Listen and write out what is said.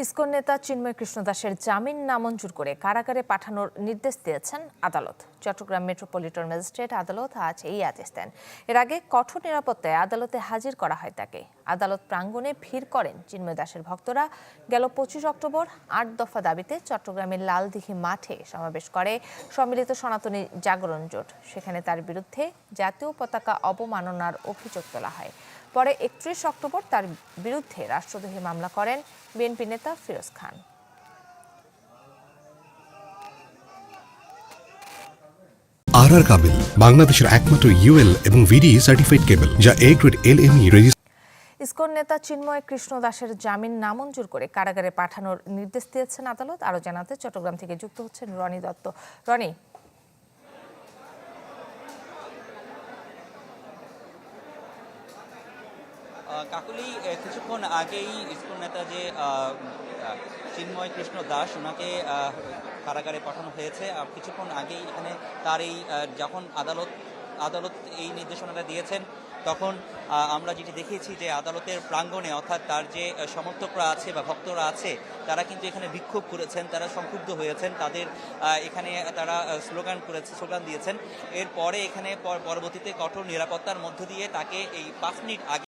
ISKCON নেতা চিন্ময় কৃষ্ণ দাসের জামিন নামঞ্জুর করে কারাগারে পাঠানোর নির্দেশ দিয়েছেন আদালত। চট্টগ্রাম মেট্রোপলিটন ম্যাজিস্ট্রেট আদালত আজ এই আদেশ দেন। এর আগে কঠোর নিরাপত্তায় আদালতে হাজির করা হয় তাকে। আদালত প্রাঙ্গণে ভিড় করেন চিন্ময় দাসের ভক্তরা। গেল 25 অক্টোবর 8 দফা দাবিতে চট্টগ্রামের লালদিঘি মাঠে সমাবেশ করে সম্মিলিত সনাতনী জাগরণ জোট। সেখানে তার বিরুদ্ধে জাতীয় পতাকা অবমাননার অভিযোগ তোলা হয়। পরে 31 অক্টোবর তার বিরুদ্ধে রাষ্ট্রদ্রোহী মামলা করেন বিএনপি নেতা ফিরোজ খান। আর কাবেল বাংলাদেশের একমাত্র ইউএল এবং ভিডি সার্টিফাইড কেবল যা A grade LME registration. ISKCON নেতা চিন্ময় কৃষ্ণ দাসের জামিন নামঞ্জুর করে কারাগারে পাঠানোর নির্দেশ দিয়েছেন আদালত। আরো জানাতে চট্টগ্রাম থেকে যুক্ত হচ্ছেন রনি দত্ত। রনি, কাকুলি কিছুক্ষণ আগেই ইসকন নেতা যে চিন্ময় কৃষ্ণ দাস ওনাকে কারাগারে পাঠানো হয়েছে। কিছুক্ষণ আগেই এখানে তার এই যখন আদালত এই নির্দেশনাটা দিয়েছেন তখন আমরা যেটি দেখিয়েছি যে আদালতের প্রাঙ্গণে অর্থাৎ তার যে সমর্থকরা আছে বা ভক্তরা আছে তারা কিন্তু এখানে বিক্ষোভ করেছেন, তারা সংক্ষুব্ধ হয়েছেন, তাদের এখানে তারা স্লোগান দিয়েছেন। এরপরে এখানে পরবর্তীতে কঠোর নিরাপত্তার মধ্য দিয়ে তাকে এই 5 মিনিট আগে